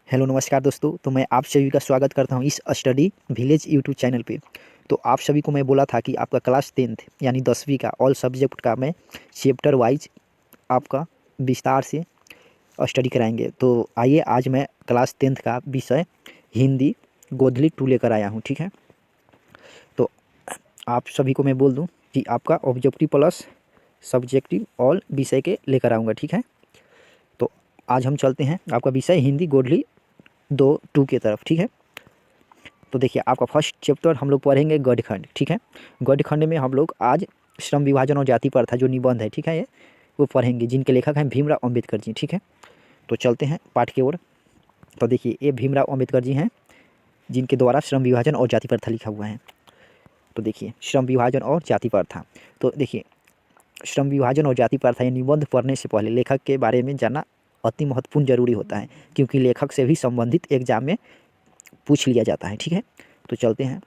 Hello नमस्कार दोस्तों। तो मैं आप सभी का स्वागत करता हूं इस स्टडी विलेज यूट्यूब चैनल पे। तो आप सभी को मैं बोला था कि आपका क्लास 10th यानी 10वीं का ऑल सब्जेक्ट का मैं चैप्टर वाइज आपका विस्तार से स्टडी कराएंगे। तो आइए आज मैं क्लास 10th का विषय हिंदी गोधली 2 लेकर आया हूँ। ठीक है, तो आप सभी को मैं बोल दूँ कि आपका ऑब्जेक्टिव प्लस सब्जेक्टिव ऑल विषय के लेकर आऊँगा। ठीक है, तो आज हम चलते हैं आपका विषय हिंदी गोधली 2 की तरफ। ठीक है, तो देखिए आपका फर्स्ट चैप्टर हम लोग पढ़ेंगे गढ़खंड। ठीक है, गढ़खंड में हम लोग आज श्रम विभाजन और जाति प्रथा जो निबंध है, ठीक है, ये वो पढ़ेंगे, जिनके लेखक हैं भीमराव अंबेडकर जी। ठीक है, तो चलते हैं पाठ की ओर। तो देखिए ये भीमराव अंबेडकर जी हैं, जिनके द्वारा श्रम विभाजन और जाति प्रथा लिखा हुआ है। तो देखिए श्रम विभाजन और जाति प्रथा। तो देखिए श्रम विभाजन और जाति प्रथा ये निबंध पढ़ने से पहले लेखक के बारे में जानना अति महत्वपूर्ण जरूरी होता है, क्योंकि लेखक से भी संबंधित एग्जाम में पूछ लिया जाता है। ठीक है, तो चलते हैं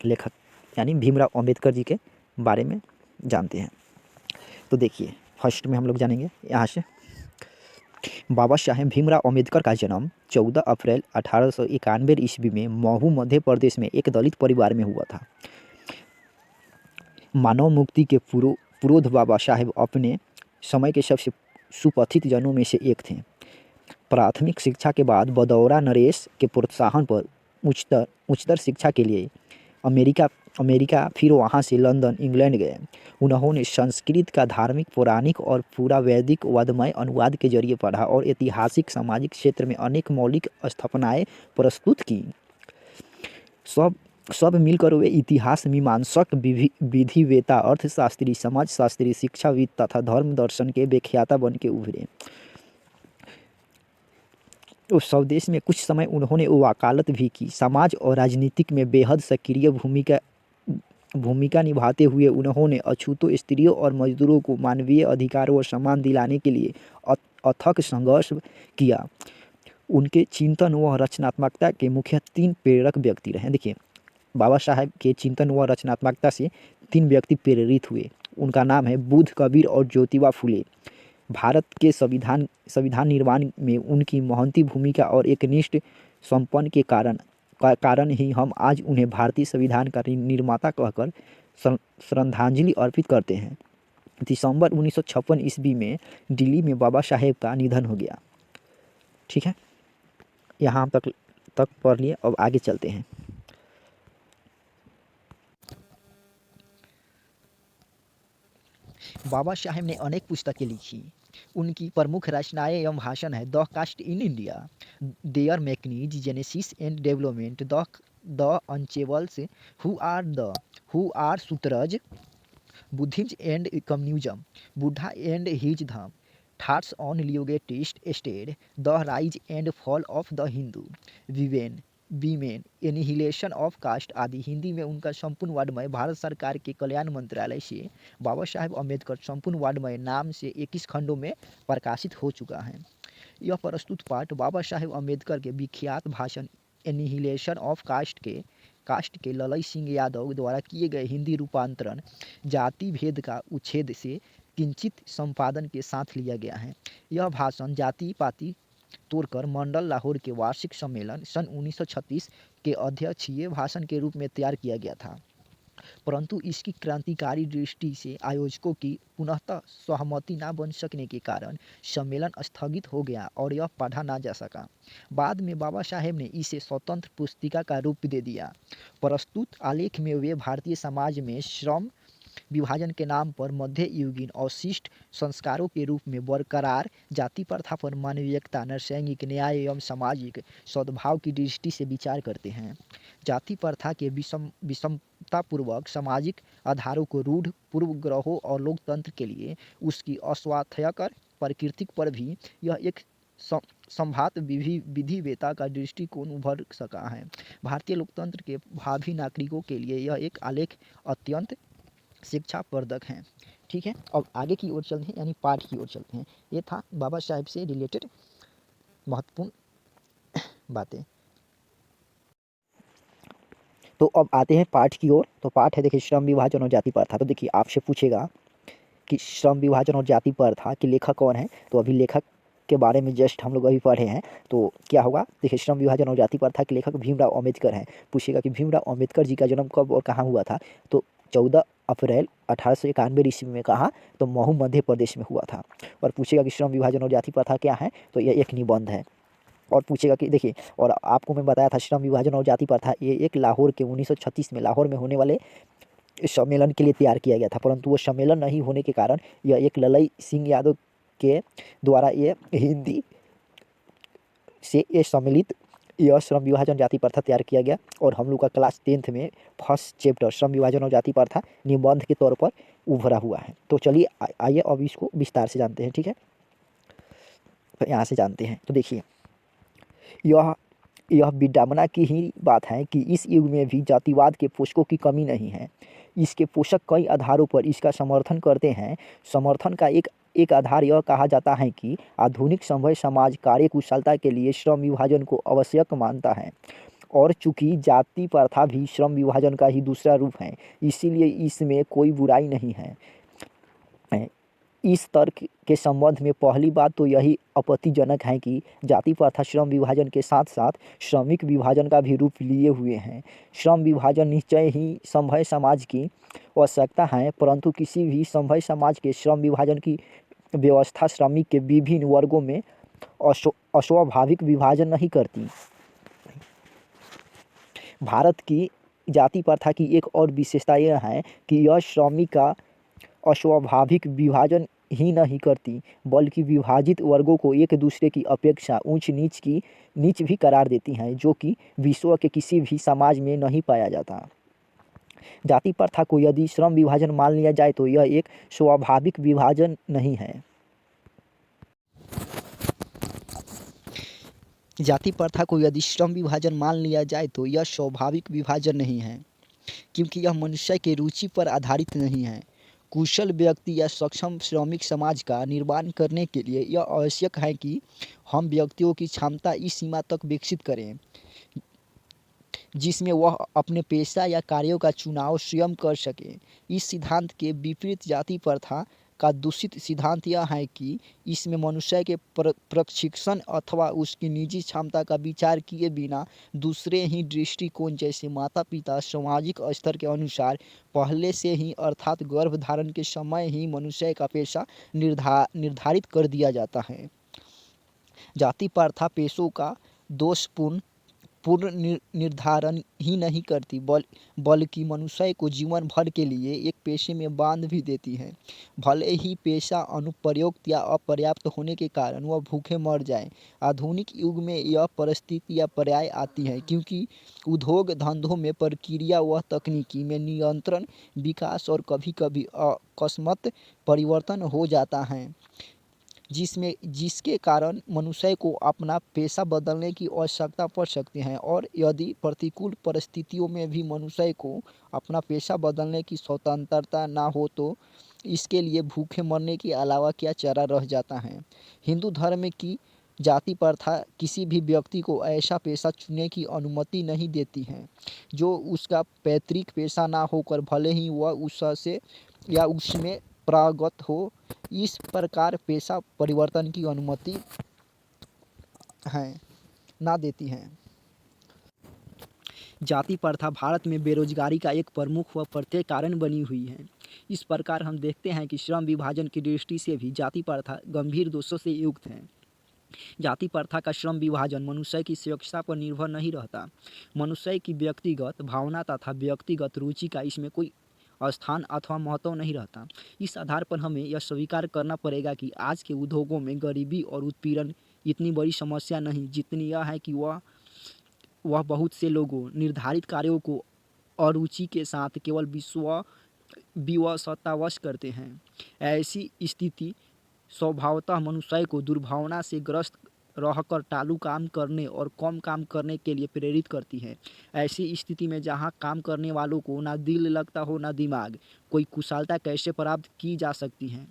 लेखक यानी भीमराव अंबेडकर जी के बारे में जानते हैं। तो देखिए फर्स्ट में हम लोग जानेंगे यहाँ से, बाबा साहेब भीमराव अंबेडकर का जन्म 14 अप्रैल 1891 ईस्वी में महू मध्य प्रदेश में एक दलित परिवार में हुआ था। मानव मुक्ति के पुरोध बाबा साहेब अपने समय के सबसे सुपथित जनों में से एक थे। प्राथमिक शिक्षा के बाद बदौरा नरेश के प्रोत्साहन पर उच्चतर शिक्षा के लिए अमेरिका फिर वहाँ से लंदन इंग्लैंड गए। उन्होंने संस्कृत का धार्मिक पौराणिक और पूरा वैदिक वादमय अनुवाद के जरिए पढ़ा और ऐतिहासिक सामाजिक क्षेत्र में अनेक मौलिक स्थापनाएं प्रस्तुत की। सब मिलकर वे इतिहास मीमांसक, विधिवेता, अर्थशास्त्री, समाजशास्त्री, शिक्षाविद तथा धर्म दर्शन के व्याख्याता बन के उभरे। उस स्वदेश में कुछ समय उन्होंने वकालत भी की। समाज और राजनीतिक में बेहद सक्रिय भूमिका निभाते हुए उन्होंने अछूतों, स्त्रियों और मजदूरों को मानवीय अधिकार व सम्मान दिलाने के लिए अथक संघर्ष किया। उनके चिंतन व रचनात्मकता के मुख्य 3 प्रेरक व्यक्ति रहे। देखिए बाबा साहेब के चिंतन व रचनात्मकता से 3 व्यक्ति प्रेरित हुए। उनका नाम है बुद्ध, कबीर और ज्योतिबा फुले। भारत के संविधान निर्माण में उनकी महती भूमिका और एकनिष्ठ संपन्न के कारण ही हम आज उन्हें भारतीय संविधान का निर्माता कहकर श्रद्धांजलि अर्पित करते हैं। दिसंबर 1956 ईस्वी में दिल्ली में बाबा साहेब का निधन हो गया। ठीक है, यहाँ तक पढ़ लिए। अब आगे चलते हैं। बाबा साहेब ने अनेक पुस्तकें लिखी। उनकी प्रमुख रचनाएं एवं भाषण है the caste in India, their mechanism, genesis and development, the untouchables, who are Shudras, Buddhism and communism, Buddha and his dharma, thoughts on linguistic state, the rise and fall of the Hindu, women, annihilation of caste आदि। हिंदी में उनका संपूर्ण वाङ्मय भारत सरकार के कल्याण मंत्रालय से बाबा साहेब अम्बेडकर संपूर्ण वाङ्मय नाम से 21 खंडों में प्रकाशित हो चुका है। यह प्रस्तुत पाठ बाबा साहेब अम्बेडकर के विख्यात भाषण एनिहिलेशन ऑफ कास्ट के ललई सिंह यादव द्वारा किए गए हिंदी रूपांतरण जाति भेद का उच्छेद से किंचित संपादन के साथ लिया गया है। यह भाषण जाति पाति तोड़कर मंडल लाहौर के वार्षिक सम्मेलन सन 1936 के अध्यक्षीय भाषण के रूप में तैयार किया गया था, परंतु इसकी क्रांतिकारी दृष्टि से आयोजकों की पुनः सहमति न बन सकने के कारण सम्मेलन स्थगित हो गया और यह पढ़ा न जा सका। बाद में बाबा साहेब ने इसे स्वतंत्र पुस्तिका का रूप दे दिया। प्रस्तुत आलेख में वे भारतीय समाज में श्रम विभाजन के नाम पर मध्य युगीन अवशिष्ट संस्कारों के रूप में बरकरार जाति प्रथा पर मानवीयता, नैसर्गिक न्याय एवं सामाजिक सद्भाव की दृष्टि से विचार करते हैं। जाति प्रथा के विषमतापूर्वक सामाजिक आधारों को रूढ़ पूर्वग्रहों और लोकतंत्र के लिए उसकी अस्वास्थ्यकर प्रकृति पर भी यह एक संभात विधिवेता का दृष्टिकोण उभर सका है। भारतीय लोकतंत्र के भावी नागरिकों के लिए यह एक आलेख अत्यंत शिक्षाप्रदक हैं। ठीक है, अब आगे की ओर चलते हैं, यानी पाठ की ओर चलते हैं। ये था बाबा साहेब से रिलेटेड महत्वपूर्ण बातें। तो अब आते हैं पाठ की ओर। तो पाठ है देखिए श्रम विभाजन और जाति प्रथा। तो देखिए आपसे पूछेगा कि श्रम विभाजन और जाति प्रथा के लेखक कौन है। तो अभी लेखक के बारे में जस्ट हम लोग अभी पढ़े हैं। तो क्या होगा, देखिए श्रम विभाजन और जाति प्रथा के लेखक भीमराव अम्बेडकर हैं। पूछेगा कि भीमराव अम्बेडकर जी का जन्म कब और कहाँ हुआ था, तो 14 अप्रैल 1891 ईस्वी में, कहा तो महू मध्य प्रदेश में हुआ था। और पूछेगा कि श्रम विभाजन और जाति प्रथा क्या है, तो यह एक निबंध है। और पूछेगा कि देखिए, और आपको मैं बताया था श्रम विभाजन और जाति प्रथा ये एक लाहौर के 1936 में लाहौर में होने वाले सम्मेलन के लिए तैयार किया गया था, परंतु वो सम्मेलन नहीं होने के कारण यह एक ललई सिंह यादव के द्वारा ये हिंदी से ये सम्मिलित यह श्रम विभाजन जाति प्रथा तैयार किया गया। और हम लोग का क्लास 10th में फर्स्ट चैप्टर श्रम विभाजन और जाति प्रथा निबंध के तौर पर उभरा हुआ है। तो चलिए आइए अब इसको विस्तार से जानते हैं, ठीक है। तो यहाँ से जानते हैं। तो देखिए, यह विडंबना की ही बात है कि इस युग में भी जातिवाद के पोषकों की कमी नहीं है। इसके पोषक कई आधारों पर इसका समर्थन करते हैं। समर्थन का एक आधार यह कहा जाता है कि आधुनिक सभ्य समाज कार्यकुशलता के लिए श्रम विभाजन को आवश्यक मानता है, और चूंकि जाति प्रथा भी श्रम विभाजन का ही दूसरा रूप है, इसीलिए इसमें कोई बुराई नहीं है। इस तर्क के संबंध में पहली बात तो यही आपत्तिजनक है कि जाति प्रथा श्रम विभाजन के साथ साथ श्रमिक विभाजन का भी रूप लिए हुए हैं। श्रम विभाजन निश्चय ही सभ्य समाज की आवश्यकता है, परंतु किसी भी सभ्य समाज के श्रम विभाजन की व्यवस्था श्रमिक के विभिन्न वर्गों में अस्वाभाविक विभाजन नहीं करती। भारत की जाति प्रथा की एक और विशेषता यह है कि यह श्रमिक का अस्वाभाविक विभाजन ही नहीं करती, बल्कि विभाजित वर्गों को एक दूसरे की अपेक्षा ऊंच नीच भी करार देती हैं, जो कि विश्व के किसी भी समाज में नहीं पाया जाता। जाति प्रथा को यदि श्रम विभाजन मान लिया जाए तो यह एक स्वाभाविक विभाजन नहीं है। जाति प्रथा को यदि श्रम विभाजन मान लिया जाए तो यह स्वाभाविक विभाजन नहीं है, क्योंकि यह मनुष्य के रुचि पर आधारित नहीं है। कुशल व्यक्ति या सक्षम श्रमिक समाज का निर्माण करने के लिए यह आवश्यक है कि हम व्यक्तियों की क्षमता इस सीमा तक विकसित करें जिसमें वह अपने पेशा या कार्यों का चुनाव स्वयं कर सके। इस सिद्धांत के विपरीत जाति प्रथा का दूषित सिद्धांत यह है कि इसमें मनुष्य के प्रशिक्षण अथवा उसकी निजी क्षमता का विचार किए बिना दूसरे ही दृष्टिकोण जैसे माता पिता सामाजिक स्तर के अनुसार पहले से ही अर्थात गर्भधारण के समय ही मनुष्य का पेशा निर्धारित कर दिया जाता है। जाति प्रथा पेशों का दोषपूर्ण निर्धारण ही नहीं करती, बल्कि मनुष्य को जीवन भर के लिए एक पेशे में बांध भी देती है। भले ही पेशा अनुपयुक्त या अपर्याप्त होने के कारण वह भूखे मर जाए। आधुनिक युग में यह परिस्थिति या पर्याय आती है, क्योंकि उद्योग धंधों में प्रक्रिया व तकनीकी में निरंतर विकास और कभी कभी अकस्मात परिवर्तन हो जाता है, जिसके कारण मनुष्य को अपना पेशा बदलने की आवश्यकता पड़ सकती है। और यदि प्रतिकूल परिस्थितियों में भी मनुष्य को अपना पेशा बदलने की स्वतंत्रता ना हो तो इसके लिए भूखे मरने के अलावा क्या चारा रह जाता है। हिंदू धर्म की जाति प्रथा किसी भी व्यक्ति को ऐसा पेशा चुनने की अनुमति नहीं देती है जो उसका पैतृक पेशा ना होकर भले ही वह उससे या उसमें प्रगत हो। इस प्रकार पेशा परिवर्तन की अनुमति ना देती है। जाति प्रथा भारत में बेरोजगारी का एक प्रमुख व प्रत्येक कारण बनी हुई है। इस प्रकार हम देखते हैं कि श्रम विभाजन की दृष्टि से भी जाति प्रथा गंभीर दोषों से युक्त है। जाति प्रथा का श्रम विभाजन मनुष्य की सुरक्षा पर निर्भर नहीं रहता। मनुष्य की व्यक्तिगत भावना तथा व्यक्तिगत रुचि का इसमें कोई स्थान अथवा महत्व नहीं रहता। इस आधार पर हमें यह स्वीकार करना पड़ेगा कि आज के उद्योगों में गरीबी और उत्पीड़न इतनी बड़ी समस्या नहीं जितनी यह है कि वह बहुत से लोगों निर्धारित कार्यों को अरुचि के साथ केवल विवशतावश करते हैं। ऐसी स्थिति स्वभावतः मनुष्य को दुर्भावना से ग्रस्त रहकर टालू काम करने और कम काम करने के लिए प्रेरित करती है। ऐसी स्थिति में जहां काम करने वालों को ना दिल लगता हो ना दिमाग, कोई कुशलता कैसे प्राप्त की जा सकती है।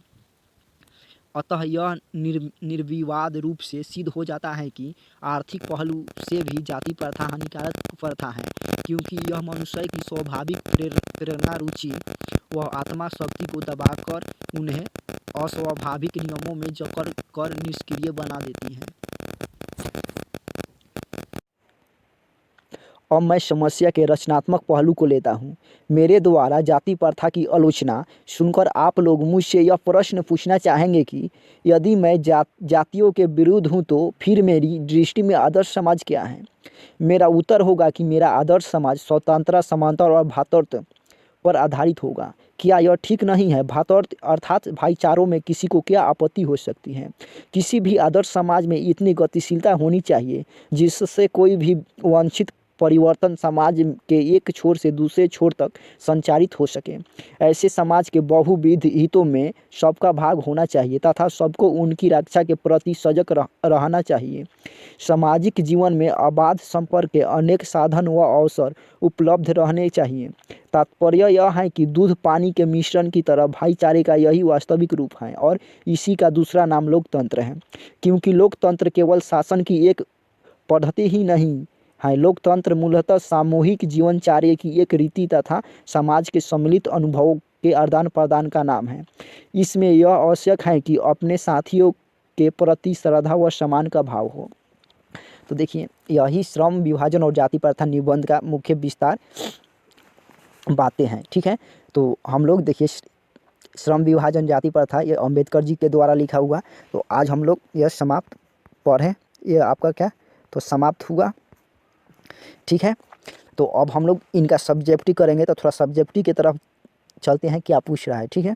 अतः यह निर्विवाद रूप से सिद्ध हो जाता है कि आर्थिक पहलू से भी जाति प्रथा हानिकारक प्रथा है। क्योंकि यह मनुष्य की स्वाभाविक प्रेरणा, रुचि व आत्मा शक्ति को दबाकर उन्हें अस्वाभाविक नियमों में जकड़ कर निष्क्रिय बना देती हैं। अब मैं समस्या के रचनात्मक पहलू को लेता हूँ। मेरे द्वारा जाति प्रथा की आलोचना सुनकर आप लोग मुझसे यह प्रश्न पूछना चाहेंगे कि यदि मैं जातियों के विरुद्ध हूँ तो फिर मेरी दृष्टि में आदर्श समाज क्या है? मेरा उत्तर होगा कि मेरा आदर्श समाज स्वतंत्रता, समानता और भ्रातृत्व पर आधारित होगा। क्या यह ठीक नहीं है? भ्रातृत्व अर्थात भाईचारों में किसी को क्या आपत्ति हो सकती है? किसी भी आदर्श समाज में इतनी गतिशीलता होनी चाहिए जिससे कोई भी वांछित परिवर्तन समाज के एक छोर से दूसरे छोर तक संचारित हो सके। ऐसे समाज के बहुविध हितों में सबका भाग होना चाहिए तथा सबको उनकी रक्षा के प्रति सजग रहना चाहिए। सामाजिक जीवन में अबाध संपर्क के अनेक साधन व अवसर उपलब्ध रहने चाहिए। तात्पर्य यह है कि दूध पानी के मिश्रण की तरह भाईचारे का यही वास्तविक रूप है और इसी का दूसरा नाम लोकतंत्र है। क्योंकि लोकतंत्र केवल शासन की एक पद्धति ही नहीं है, लोकतंत्र मूलतः सामूहिक जीवनचर्या की एक रीति तथा समाज के सम्मिलित अनुभवों के आदान प्रदान का नाम है। इसमें यह आवश्यक है कि अपने साथियों के प्रति श्रद्धा व सम्मान का भाव हो। तो देखिए, यही श्रम विभाजन और जाति प्रथा निबंध का मुख्य विस्तार बातें हैं। ठीक है, तो हम लोग देखिए श्रम विभाजन जाति प्रथा ये अम्बेडकर जी के द्वारा लिखा हुआ। तो आज हम लोग यह समाप्त पढ़ें, ये आपका क्या तो समाप्त हुआ। ठीक है, तो अब हम लोग इनका सब्जेक्टिव करेंगे, तो थोड़ा सब्जेक्टिव की तरफ चलते हैं, क्या पूछ रहा है। ठीक है,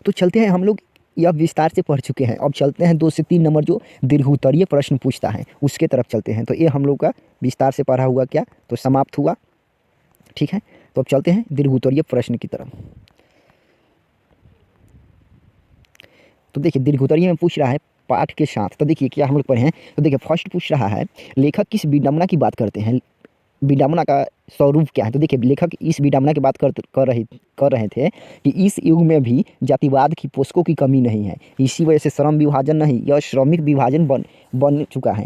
तो चलते हैं, हम लोग यह विस्तार से पढ़ चुके हैं। अब चलते हैं 2 से 3 नंबर जो दीर्घोत्तरीय प्रश्न पूछता है उसके तरफ चलते हैं। तो ये हम लोग का विस्तार से पढ़ा हुआ क्या तो समाप्त हुआ। ठीक है, तो अब चलते हैं दीर्घोत्तरीय प्रश्न की तरफ। तो देखिए, दीर्घोत्तरीय में पूछ रहा है पाठ के साथ। तो देखिए क्या हम लोग पढ़े हैं। तो देखिए फर्स्ट पूछ रहा है लेखक किस विडंबना की बात करते हैं, विडंबना का स्वरूप क्या है। तो देखिए लेखक इस विडंबना की बात कर रहे थे कि इस युग में भी जातिवाद की पोषकों की कमी नहीं है, इसी वजह से श्रम विभाजन नहीं, यह श्रमिक विभाजन बन चुका है।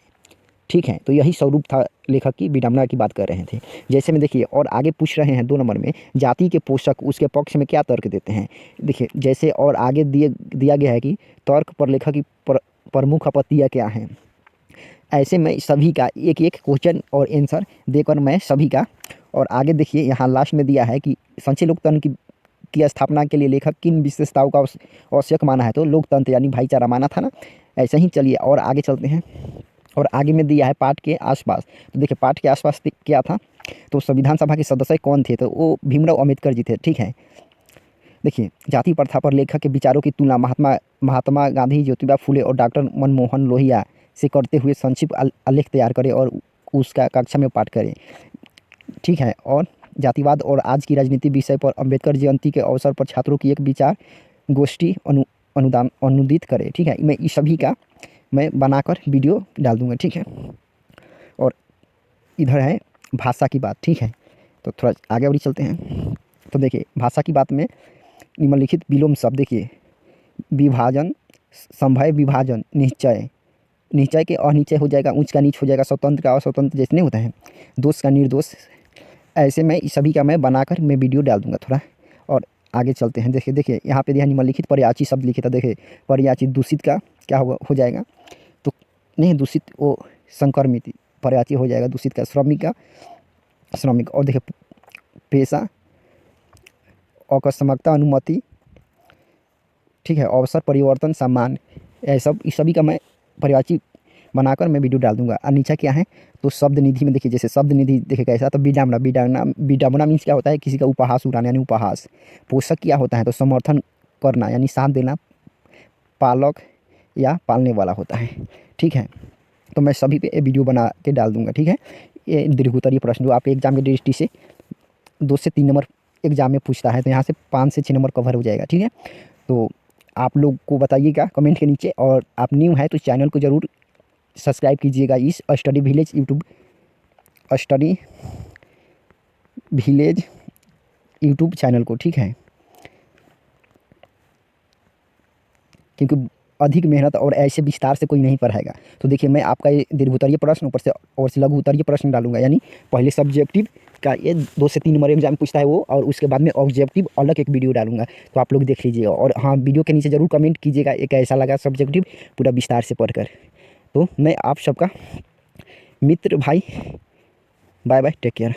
ठीक है, तो यही स्वरूप था लेखक की विडंबना की बात कर रहे थे। जैसे में देखिए और आगे पूछ रहे हैं 2 नंबर में जाति के पोषक उसके पक्ष में क्या तर्क देते हैं। देखिए जैसे और आगे दिया गया है कि तर्क पर लेखक की प्रमुख आपत्तियाँ क्या हैं। ऐसे में सभी का एक एक क्वेश्चन और आंसर देकर मैं सभी का, और आगे देखिए यहाँ लास्ट में दिया है कि संचय लोकतंत्र की स्थापना के लिए लेखक किन विशेषताओं का आवश्यक माना है। तो लोकतंत्र यानी भाईचारा माना था ना। ऐसे ही चलिए और आगे चलते हैं, और आगे में दिया है पाठ के आसपास। तो देखिए पाठ के आसपास क्या था, तो संविधान सभा के सदस्य कौन थे, तो वो भीमराव अम्बेडकर जी थे। ठीक है, देखिए जाति प्रथा पर लेखक के विचारों की तुलना महात्मा गांधी, ज्योतिबा फुले और डॉक्टर मनमोहन लोहिया से करते हुए संक्षिप्त आलेख तैयार करें और उसका कक्षा में पाठ करें। ठीक है, और जातिवाद और आज की राजनीति विषय पर अम्बेडकर जयंती के अवसर पर छात्रों की एक विचार गोष्ठी अनुदित करें। ठीक है, मैं इस सभी का मैं बनाकर वीडियो डाल दूंगा। ठीक है, और इधर है भाषा की बात। ठीक है, तो थोड़ा आगे और चलते हैं। तो देखिए भाषा की बात में निम्नलिखित विलोम शब्द, देखिए विभाजन, संभय विभाजन, निश्चय, निश्चय के अनिश्चय हो जाएगा, उच्च का नीच हो जाएगा, स्वतंत्र का अस्वतंत्र जैसे नहीं होता है, दोष का निर्दोष। ऐसे में सभी का मैं बनाकर मैं वीडियो डाल दूंगा थोड़ा। और आगे चलते हैं, देखिए यहाँ पे निम्नलिखित पर्यायवाची शब्द लिखे था। देखिए पर्यायवाची दूषित का क्या हो जाएगा, तो नहीं दूषित वो संक्रमित, पर्यायवाची हो जाएगा दूषित का श्रमिक का श्रमिक। और देखिए पेशा, अकस्मकता, अनुमति। ठीक है, अवसर, परिवर्तन, सम्मान, सब इस सभी का मैं पर्यायवाची बनाकर मैं वीडियो डाल दूंगा। और नीचे क्या है तो शब्द निधि में देखिए, जैसे शब्द निधि देखिए कैसा, तो विडंबना मीन्स क्या होता है, किसी का उपहास उड़ाना यानी उपहास। पोषक क्या होता है, तो समर्थन करना यानी साथ देना, पालक या पालने वाला होता है। ठीक है, तो मैं सभी पे वीडियो बना के डाल दूंगा। ठीक है, ये दीर्घोत्तरीय प्रश्न जो आपके एग्जाम की दृष्टि से 2 से 3 नंबर एग्जाम में पूछता है, तो यहाँ से 5 से 6 नंबर कवर हो जाएगा। ठीक है, तो आप लोग को बताइएगा कमेंट के नीचे, और आप न्यू है तो चैनल को ज़रूर सब्सक्राइब कीजिएगा इस स्टडी विलेज यूट्यूब चैनल को। ठीक है, क्योंकि अधिक मेहनत और ऐसे विस्तार से कोई नहीं पढ़ाएगा। तो देखिए मैं आपका ये दीर्घ उत्तरीय प्रश्न ऊपर से और से लघु उत्तरीय प्रश्न डालूंगा, यानी पहले सब्जेक्टिव का ये 2 से 3 नंबर एग्जाम पूछता है वो, और उसके बाद में ऑब्जेक्टिव अलग एक वीडियो डालूंगा, तो आप लोग देख लीजिएगा। और हाँ, वीडियो के नीचे ज़रूर कमेंट कीजिएगा एक कैसा लगा सब्जेक्टिव पूरा विस्तार से पढ़कर। तो मैं आप सबका मित्र भाई, बाय बाय, टेक केयर।